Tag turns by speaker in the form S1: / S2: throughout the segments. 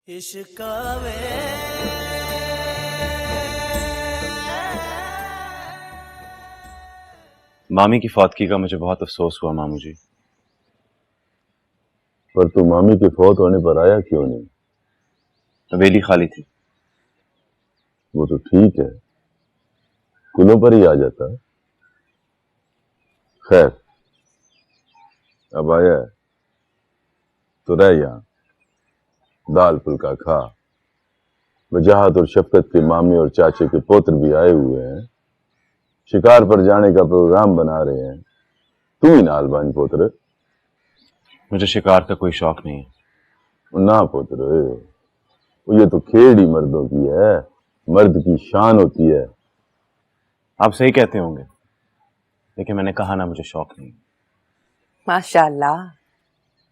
S1: इश्कावे
S2: मामी की फौतगी का मुझे बहुत अफसोस हुआ मामू जी।
S3: पर तू मामी के फौत होने पर आया क्यों नहीं?
S2: हवेली खाली थी।
S3: वो तो ठीक है, कुलों पर ही आ जाता। खैर, अब आया है तो रह यहाँ, दाल फुल्का खा। वजाहत और शफकत के मामी और चाचे के पोत्र भी आए हुए हैं, शिकार पर जाने का प्रोग्राम बना रहे हैं। तू ही नाल बन पोत्र।
S2: मुझे शिकार का कोई शौक नहीं है।
S3: ना पोत्र, ये तो खेल ही मर्दों की है, मर्द की शान होती है।
S2: आप सही कहते होंगे, लेकिन मैंने कहा ना मुझे शौक नहीं।
S4: माशाल्लाह,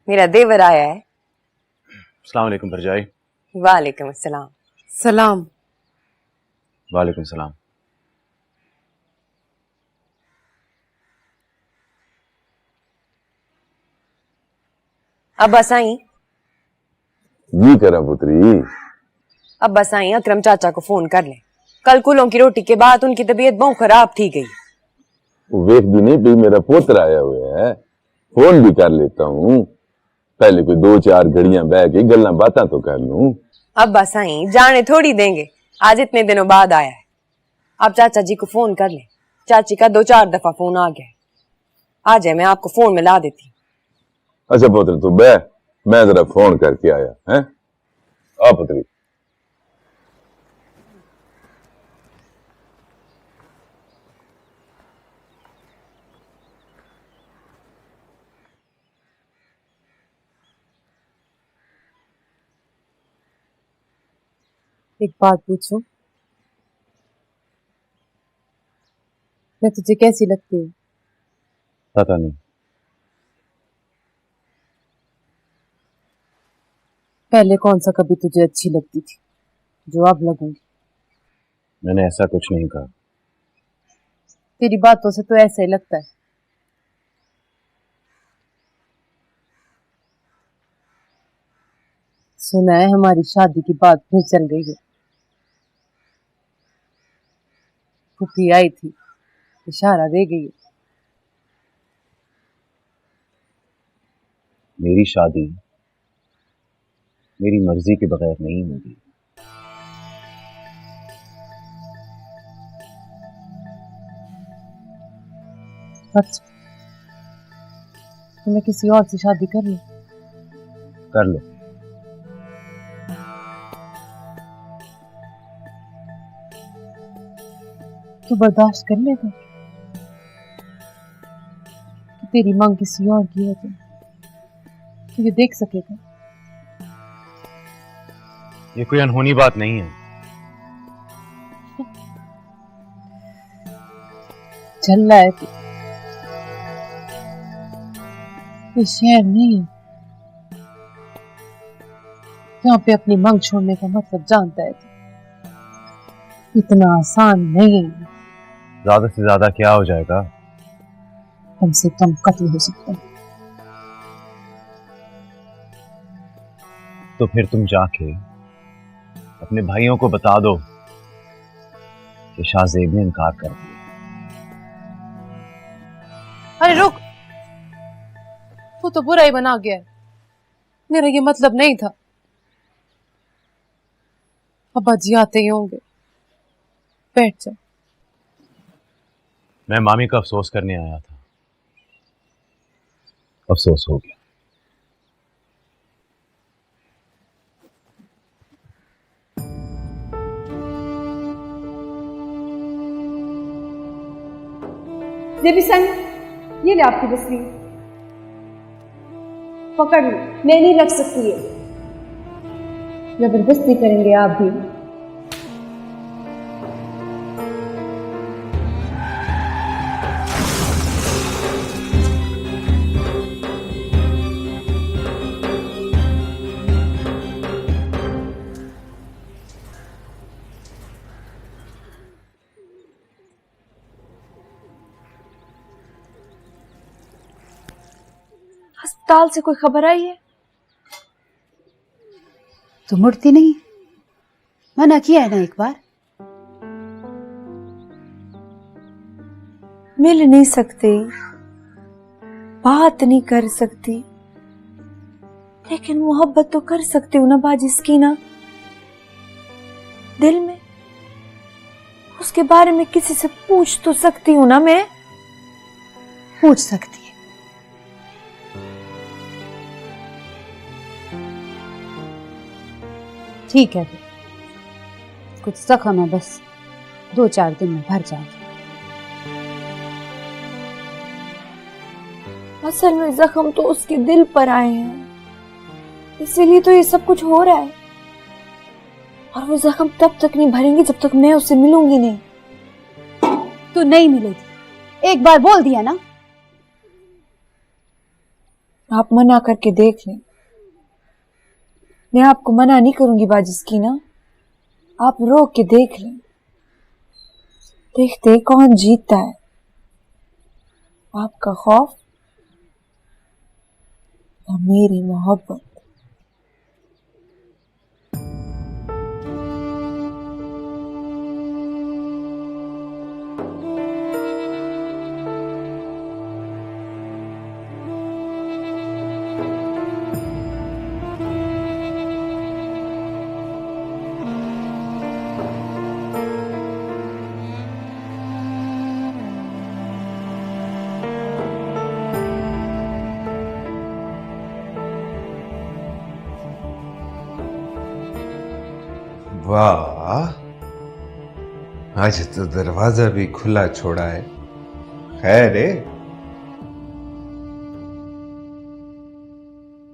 S4: मेरा देवर आया है।
S2: अस्सलाम वालेकुम भरजाई।
S4: वालेकुम अस्सलाम।
S5: सलाम।
S2: वालेकुम सलाम।
S4: अब्बा साईं,
S3: जी करा पुत्री।
S4: अब्बा साईं अकरम चाचा को फोन कर ले। कल कुलों की रोटी के बाद उनकी तबीयत बहुत खराब थी गई।
S3: वो वेख भी नहीं भी मेरा पोत्र आया हुआ है, फोन भी कर लेता हूँ। पहले कोई 2-4 घड़ियां बह के गल्ला बातें तो कर लूं।
S4: अब्बा साईं जाने थोड़ी देंगे, आज इतने दिनों बाद आया है। आप चाचा जी को फोन कर ले। चाची का 2-4 दफा फोन आ गया है। आ जाए, मैं आपको फोन मिला देती।
S3: अच्छा पुत्र तू बह, मैं जरा फोन करके आया है। आ पुत्री।
S5: एक बात पूछूं, मैं तुझे कैसी लगती हूँ?
S2: पता नहीं।
S5: पहले कौन सा कभी तुझे अच्छी लगती थी जो अब लगूंगी?
S2: मैंने ऐसा कुछ नहीं कहा।
S5: तेरी बातों से तो ऐसा ही लगता है। सुना है हमारी शादी की बात फिर चल गई है। फूफी आई थी, इशारा दे गई है।
S2: मेरी शादी मेरी मर्जी के बगैर नहीं होगी।
S5: अच्छा, तो मैं किसी और से शादी कर लूं?
S2: कर लो।
S5: तू बर्दाश्त कर लेगा कि तेरी मांग किसी और की हो तो ये देख सकेगा?
S2: ये कोई अनहोनी बात नहीं है।
S5: चल रहा है तू। ये शहर नहीं है यहाँ पे अपनी मांग छोड़ने का मतलब जानता है तू। इतना आसान नहीं है।
S2: ज्यादा से ज्यादा क्या हो जाएगा?
S5: कम से कम कत्ल हो सकता है।
S2: तो फिर तुम जाके अपने भाइयों को बता दो कि शाहजेब ने इनकार कर दिया।
S5: अरे रुक, तू तो बुरा ही बना गया है। मेरा ये मतलब नहीं था। अब्बा जी आते ही होंगे, बैठ जा।
S2: मैं मामी का अफसोस करने आया था, अफसोस हो गया।
S6: जेबी सन, ये ले आपकी तस्वीर, पकड़ लो, मैं नहीं रख सकती है। जबरदस्ती करेंगे आप भी? अस्पताल से कोई खबर आई है?
S1: तो मुड़ती नहीं, मना किया है ना एक बार।
S4: मिल नहीं सकते, बात नहीं कर सकती, लेकिन मोहब्बत तो कर सकती हूँ ना बाजी इसकी ना। दिल में उसके बारे में किसी से पूछ तो सकती हूँ ना मैं।
S1: पूछ सकती है। ठीक है, फिर कुछ जख्म है, बस 2-4 दिन में भर जाएगी।
S4: असल में जख्म तो उसके दिल पर आए हैं, इसीलिए तो ये सब कुछ हो रहा है। और वो जख्म तब तक नहीं भरेंगे जब तक मैं उससे मिलूंगी नहीं।
S1: तू नहीं मिलेगी, एक बार बोल दिया ना।
S4: आप मना करके देख लें, मैं आपको मना नहीं करूंगी बाजिस की ना। आप रोक के देख लें, देखते कौन जीतता है, आपका खौफ या मेरी मोहब्बत।
S7: वाह, आज तो दरवाजा भी खुला छोड़ा है। खैर है?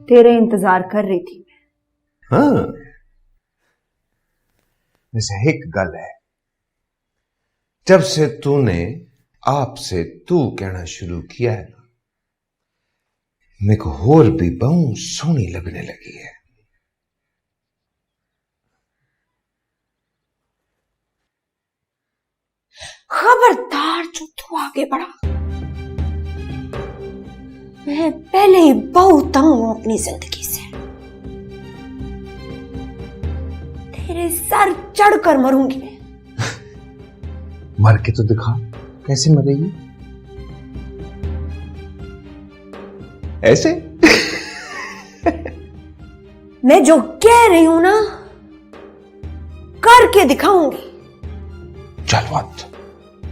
S6: तेरे इंतजार कर रही थी।
S7: हाँ, वैसे एक गल है, जब से तूने आपसे तू कहना शुरू किया है ना, मेरे को और भी बहुत सोहनी लगने लगी है।
S6: खबरदार जो तू आगे बढ़ा, मैं पहले ही बहुत तंग हूं अपनी जिंदगी से। तेरे सर चढ़कर मरूंगी मैं।
S7: मर के तो दिखा, कैसे मरेगी? ऐसे?
S6: मैं जो कह रही हूं ना, करके दिखाऊंगी।
S7: चल बात,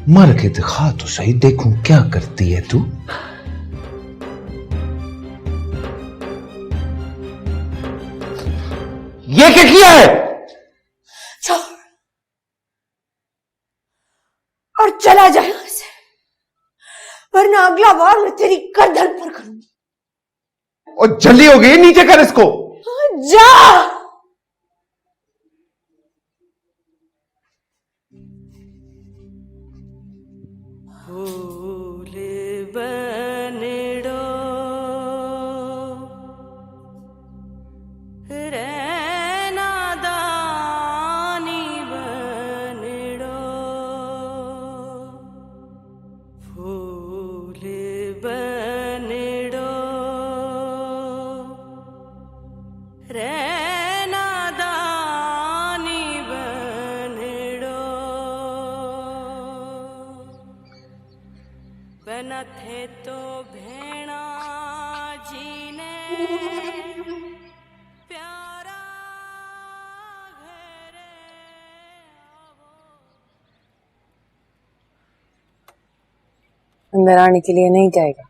S7: मर के दिखा तो सही, देखूं क्या करती है तू। ये क्या किया है?
S6: छोड़ और चला जाए यहां से, वरना अगला बार मैं तेरी गर्दन पर करूंगी।
S7: और जल्दी हो गई, नीचे कर इसको।
S6: जा।
S8: बना थे तो भेणा जीने प्यारा घरे
S4: अंदर आने के लिए नहीं जाएगा।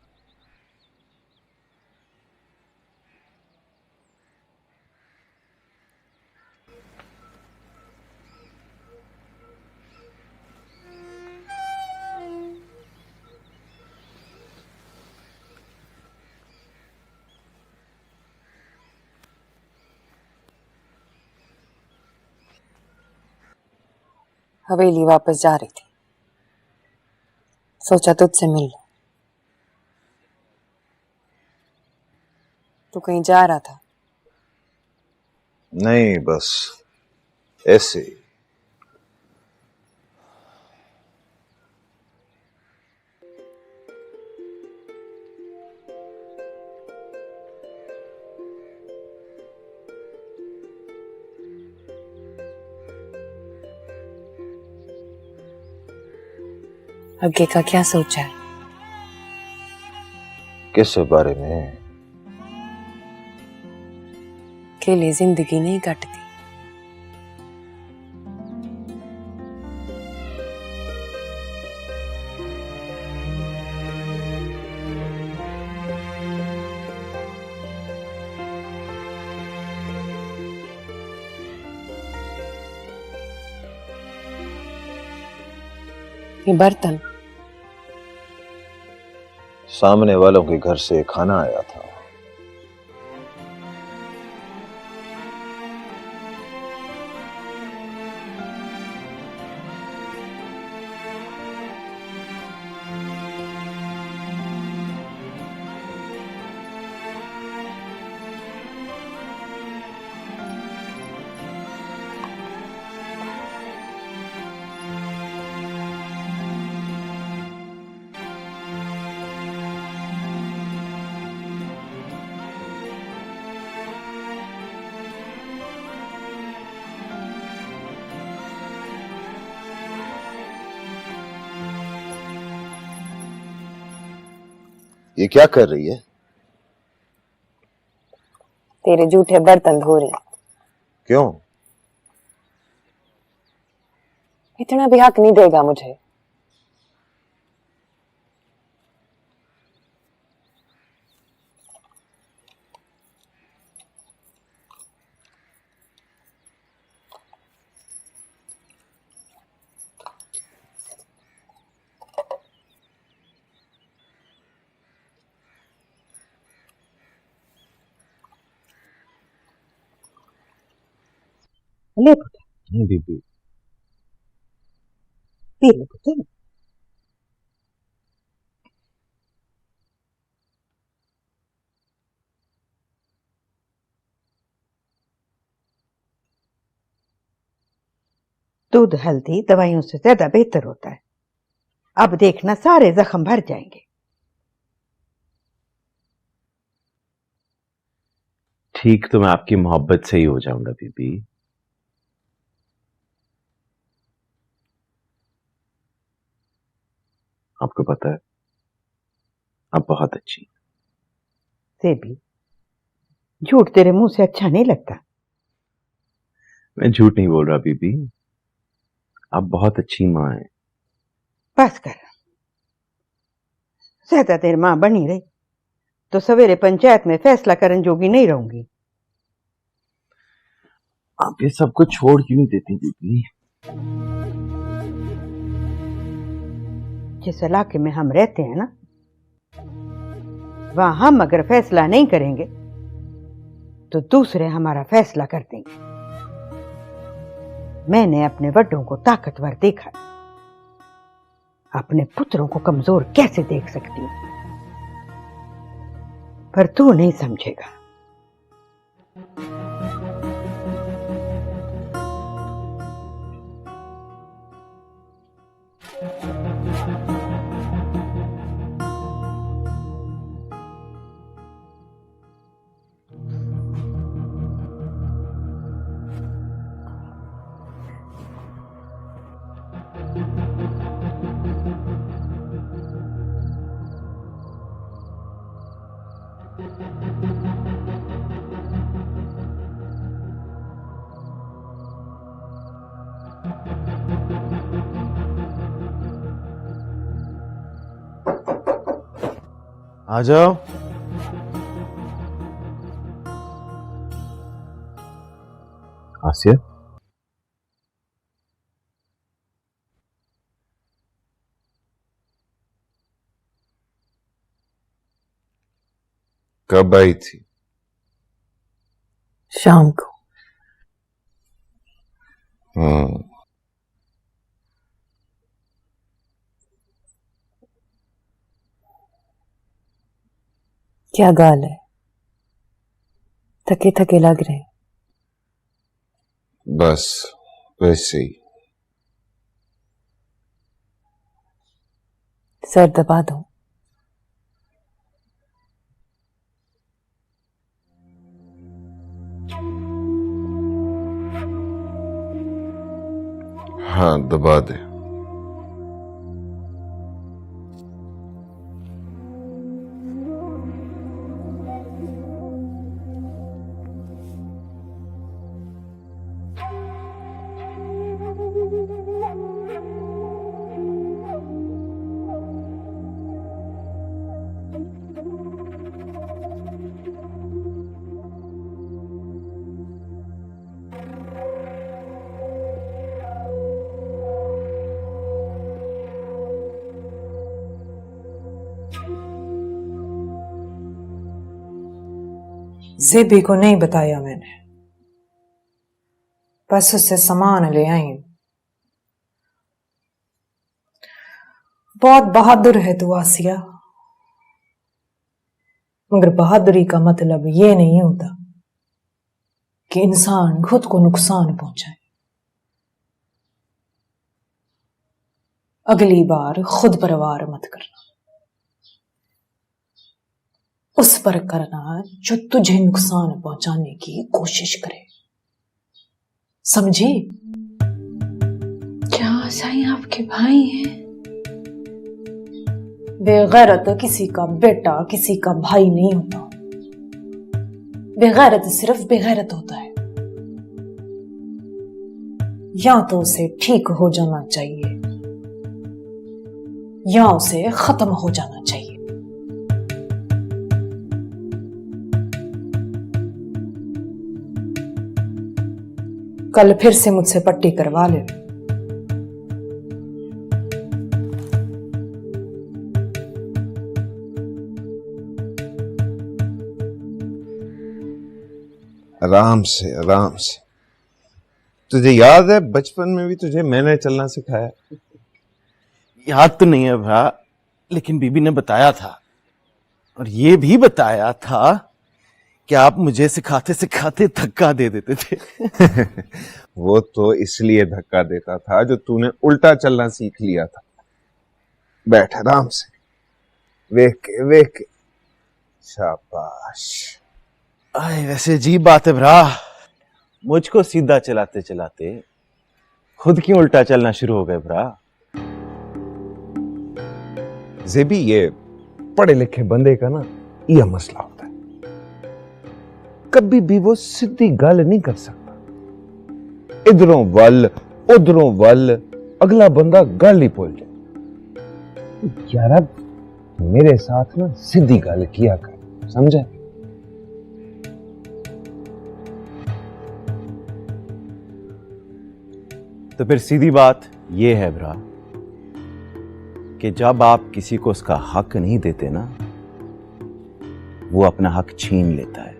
S4: हवेली वापस जा रही थी, सोचा तुझसे मिल लूं। तू कहीं जा रहा था?
S2: नहीं, बस ऐसे ही।
S4: आगे का क्या सोचा है?
S2: किस बारे में?
S4: अकेले जिंदगी नहीं कटती। ये बर्तन
S2: सामने वालों के घर से खाना आया था। ये क्या कर रही है?
S4: तेरे जूठे बर्तन धो रही।
S2: क्यों?
S4: इतना भी हक नहीं देगा मुझे।
S1: ले पुत्र,
S2: नहीं बीबी,
S1: पी ले पुत्र। दूध हल्दी दवाइयों से ज्यादा बेहतर होता है। अब देखना सारे जख्म भर जाएंगे।
S2: ठीक तो मैं आपकी मोहब्बत से ही हो जाऊंगा बीबी। आपको पता है आप बहुत अच्छी।
S1: से भी झूठ तेरे मुंह से अच्छा नहीं लगता।
S2: मैं झूठ नहीं बोल रहा बीबी, आप बहुत अच्छी माँ हैं।
S1: बस कर, ज्यादा देर मां बनी रही तो सवेरे पंचायत में फैसला करने जोगी नहीं रहूंगी।
S2: आप ये सब कुछ छोड़ क्यों नहीं देती बीबी?
S1: जिस इलाके में हम रहते हैं ना, वहां हम अगर फैसला नहीं करेंगे तो दूसरे हमारा फैसला कर देंगे। मैंने अपने बड़ों को ताकतवर देखा, अपने पुत्रों को कमजोर कैसे देख सकती हूं, पर तू नहीं समझेगा।
S2: आ जाओ। आसिया,
S7: कब आई थी?
S4: शाम को। क्या गाल है, थके थके लग रहे हैं।
S7: बस वैसे ही।
S4: सर दबा दो।
S7: हाँ दबा दे।
S6: जेबी को नहीं बताया मैंने, बस उससे सामान ले आई। बहुत बहादुर है तू आसिया, मगर बहादुरी का मतलब ये नहीं होता कि इंसान खुद को नुकसान पहुंचाए। अगली बार खुद पर वार मत करना, उस पर करना जो तुझे नुकसान पहुंचाने की कोशिश करे, समझी?
S1: क्या साईं आपके भाई हैं?
S6: बेगैरत किसी का बेटा किसी का भाई नहीं होता। बेगैरत सिर्फ बेगैरत होता है। या तो उसे ठीक हो जाना चाहिए या उसे खत्म हो जाना चाहिए। कल फिर से मुझसे पट्टी करवा ले।
S7: आराम से आराम से। तुझे याद है बचपन में भी तुझे मैंने चलना सिखाया?
S2: याद तो नहीं है भरा, लेकिन बीबी ने बताया था, और ये भी बताया था कि आप मुझे सिखाते सिखाते धक्का दे देते थे।
S7: वो तो इसलिए धक्का देता था जो तूने उल्टा चलना सीख लिया था। बैठ आराम से, वेख के। शाबाश।
S2: आए, वैसे अजीब बात है भरा, मुझको सीधा चलाते चलाते खुद क्यों उल्टा चलना शुरू हो गए भरा?
S7: जेबी, ये पढ़े लिखे बंदे का ना यह मसला होता है, कभी भी वो सीधी गल नहीं कर सकता। इधरों वल उधरों वल, अगला बंदा गल ही भूल जाए। यार अब मेरे साथ ना सीधी गल किया कर, समझे?
S2: तो फिर सीधी बात यह है भरा कि जब आप किसी को उसका हक नहीं देते ना, वो अपना हक छीन लेता है।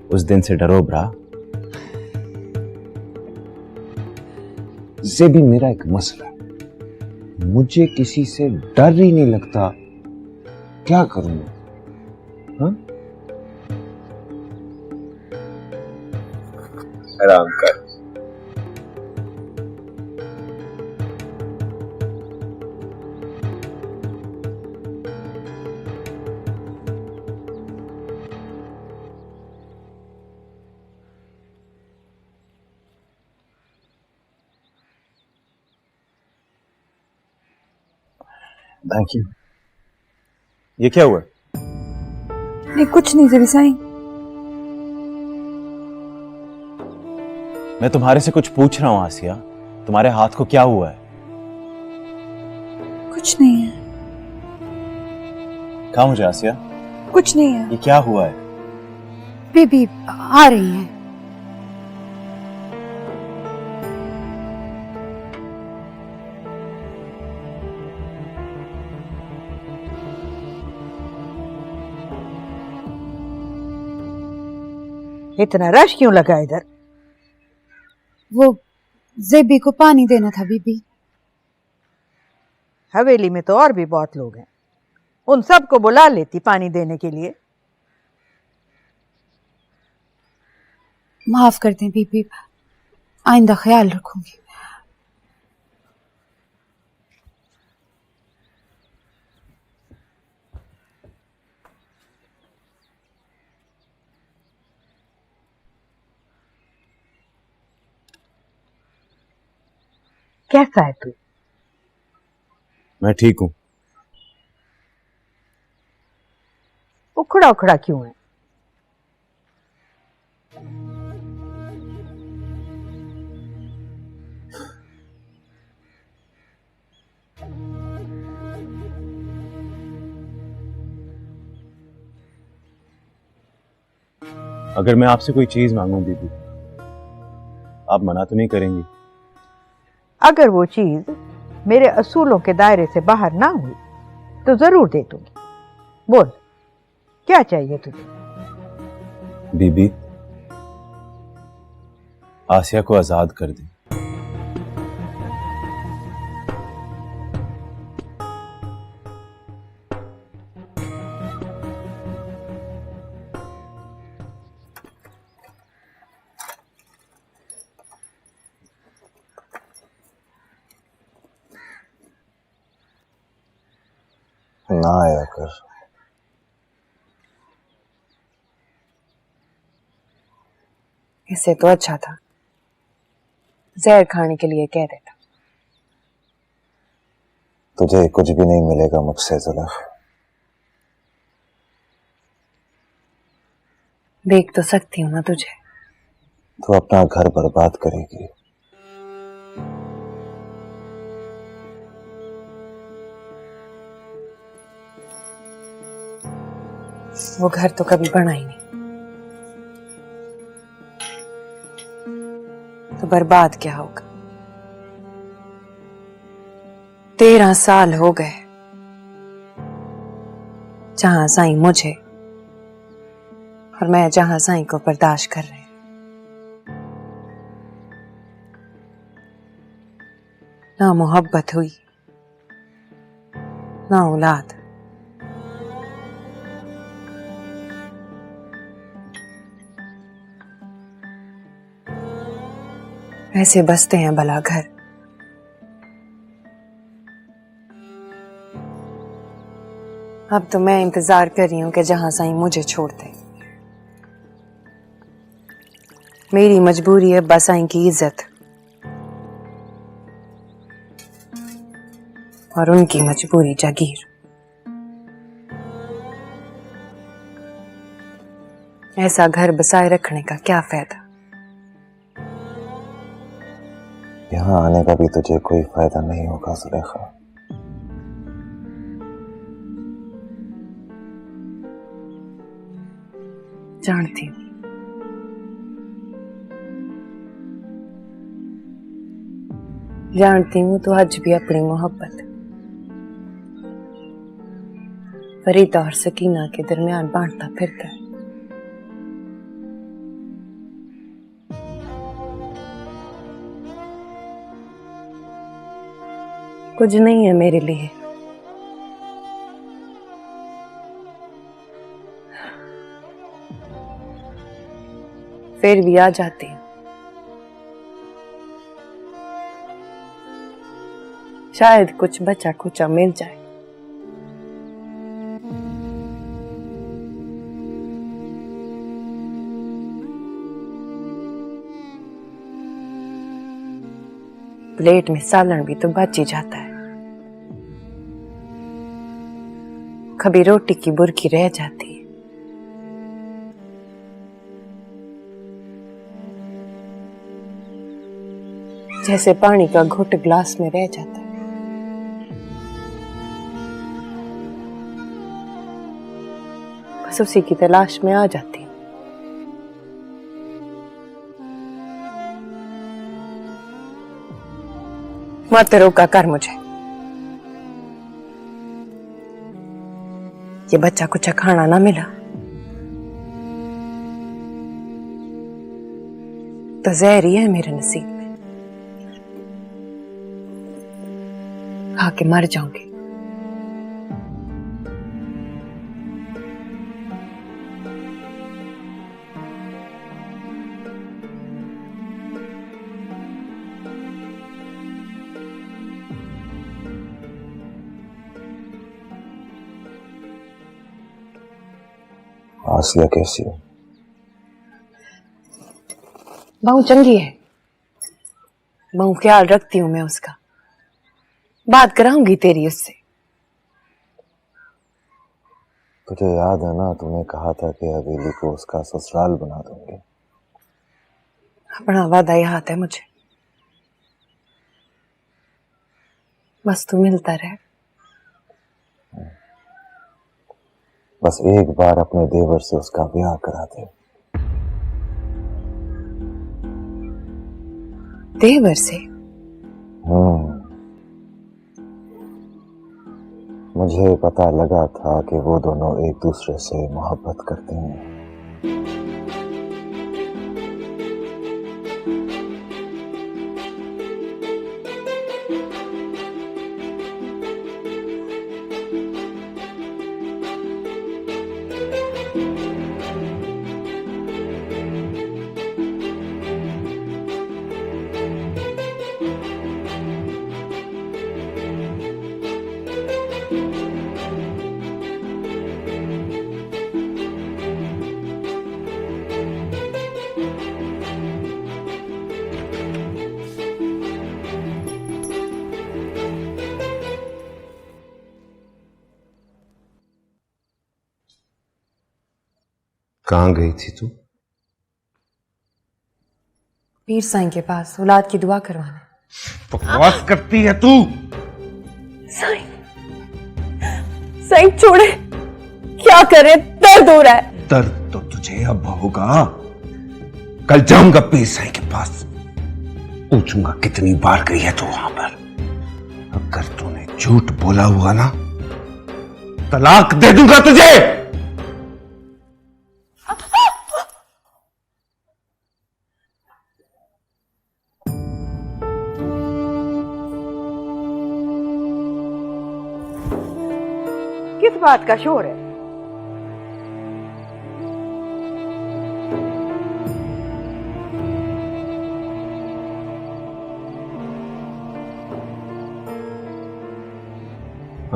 S2: उस दिन से डरो भरा।
S7: से भी मेरा एक मसला है, मुझे किसी से डर ही नहीं लगता, क्या करूं मैं? हाँ? आराम कर।
S2: Thank you. ये क्या हुआ?
S1: नहीं, कुछ नहीं जेबी साईं।
S2: मैं तुम्हारे से कुछ पूछ रहा हूं आसिया, तुम्हारे हाथ को क्या हुआ है?
S1: कुछ नहीं है।
S2: कहा मुझे आसिया,
S1: कुछ नहीं है।
S2: ये क्या हुआ है?
S1: बेबी आ रही है।
S6: इतना रश क्यों लगा इधर?
S1: वो जेबी को पानी देना था बीबी।
S9: हवेली में तो और भी बहुत लोग हैं, उन सबको बुला लेती पानी देने के लिए।
S1: माफ कर दें बीबी, आइंदा ख्याल रखूंगी।
S9: कैसा है तू?
S2: मैं ठीक हूं।
S9: उखड़ा उखड़ा क्यों है?
S2: अगर मैं आपसे कोई चीज मांगूं दीदी, आप मना तो नहीं करेंगी?
S9: अगर वो चीज मेरे असूलों के दायरे से बाहर ना हुई तो जरूर दे दूंगी। बोल। क्या चाहिए तुझे?
S3: बीबी, आसिया को आजाद कर दे। ना आया कर।
S4: इससे तो अच्छा था जहर खाने के लिए कह देता।
S3: तुझे कुछ भी नहीं मिलेगा मुझसे जुलेखा।
S4: देख तो सकती हूँ ना तुझे।
S3: तू अपना घर बर्बाद करेगी।
S4: वो घर तो कभी बना ही नहीं, तो बर्बाद क्या होगा। 13 साल हो गए जहां साईं मुझे और मैं जहां साईं को बर्दाश्त कर रहे हैं। ना मोहब्बत हुई ना औलाद। ऐसे बसते हैं भला घर। अब तो मैं इंतजार कर रही हूं कि जहां साईं मुझे छोड़ दे। मेरी मजबूरी है अब्बा साईं की इज्जत और उनकी मजबूरी जागीर। ऐसा घर बसाए रखने का क्या फायदा।
S3: यहाँ आने का भी तुझे कोई फायदा नहीं होगा जुलेखा।
S4: जानती हूँ, जानती हूँ तो आज भी अपनी मोहब्बत फरीदा और सकीना के दरमियान बांटता फिरता है। कुछ नहीं है मेरे लिए, फिर भी आ जाती हूँ। शायद कुछ बचा कुचा मिल जाए। प्लेट में सालन भी तो बच ही जाता है। कभी रोटी की बुरकी रह जाती है। जैसे पानी का घुट ग्लास में रह जाता है। बस उसी की तलाश में आ जाती हूँ। मत रोका कर मुझे। ये बच्चा कुछ खाना ना मिला तो जहर ही है मेरे नसीब में। खा के मर जाऊंगी।
S3: आसिया कैसी है?
S4: बहुत चंगी है। बहुत ख्याल रखती हूं मैं उसका। बात कराऊंगी तेरी उससे।
S3: तुझे याद है ना, तूने कहा था कि हवेली को उसका ससुराल बना दूंगे।
S4: अपना वादा याद है मुझे। बस तू मिलता रहे।
S3: बस एक बार अपने देवर से उसका ब्याह करा दे। देवर से? मुझे पता लगा था कि वो दोनों एक दूसरे से मोहब्बत करते हैं।
S7: कहाँ गई थी तू?
S4: पीर साईं के पास औलाद की दुआ करवाने।
S7: बकवास करती है तू।
S4: साईं, साईं छोड़े, क्या करे, दर्द हो रहा है।
S7: दर्द तो तुझे अब होगा। कल जाऊंगा पीर साईं के पास, पूछूंगा कितनी बार गई है तू वहां पर। अगर तूने झूठ बोला हुआ ना, तलाक दे दूंगा तुझे।
S9: किस बात का शोर है?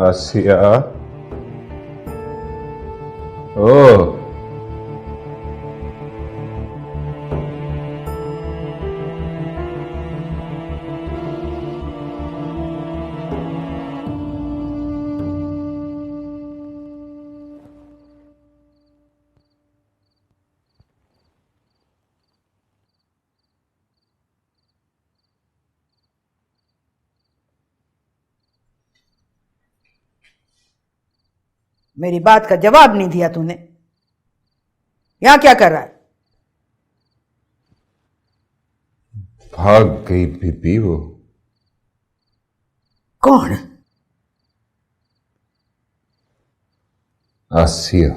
S7: आसिया, ओ
S9: मेरी बात का जवाब नहीं दिया तूने। यहां क्या कर रहा है?
S7: भाग गई बीबी। वो
S9: कौन?
S7: आसिया।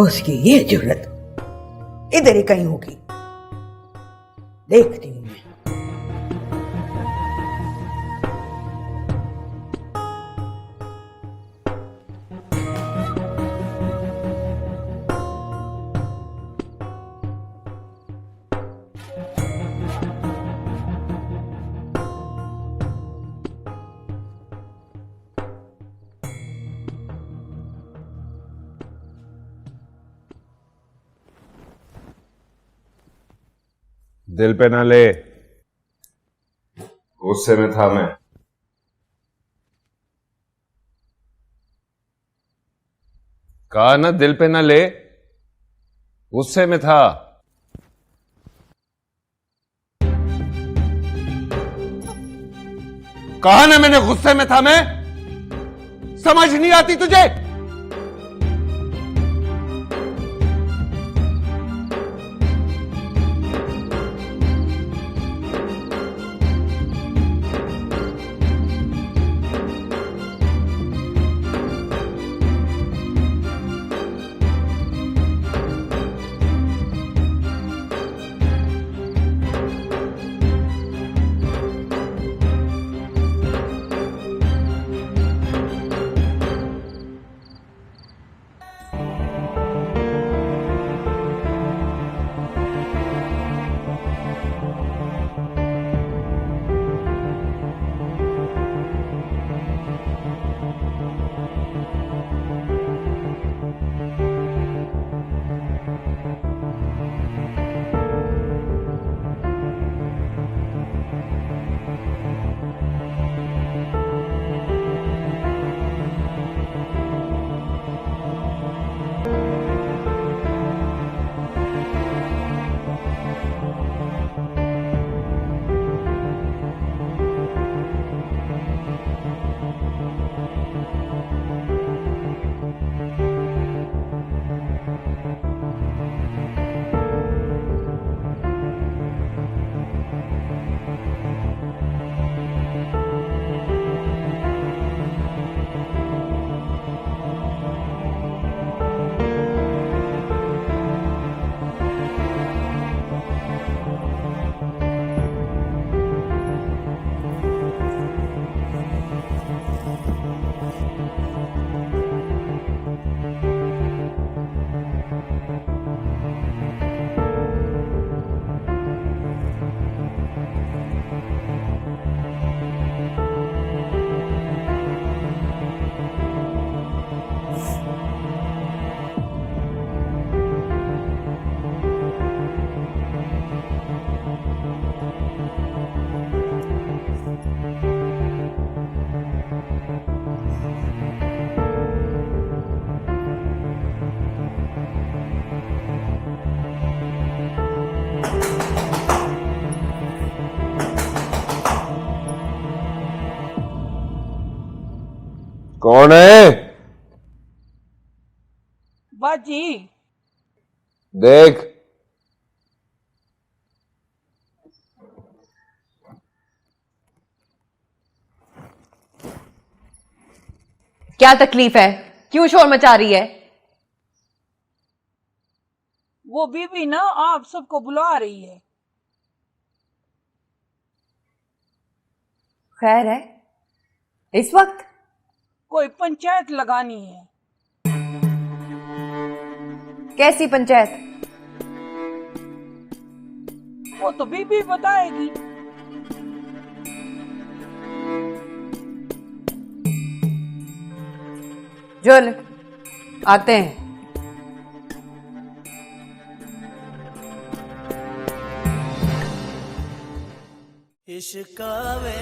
S9: उसकी ये जरूरत इधर ही कहीं होगी, देखती हूं मैं।
S7: दिल पे ना ले, गुस्से में था मैं। कहा ना दिल पे ना ले, गुस्से में था। कहा ना मैंने गुस्से में था मैं। समझ नहीं आती तुझे?
S3: कौन है?
S10: बाजी
S3: देख,
S4: क्या तकलीफ है? क्यों शोर मचा रही है?
S10: वो बीबी ना आप सबको बुला रही है।
S4: खैर है इस वक्त?
S10: कोई पंचायत लगानी है।
S4: कैसी पंचायत?
S10: वो तो बीबी बताएगी।
S4: चल आते हैं।
S8: इश्क वे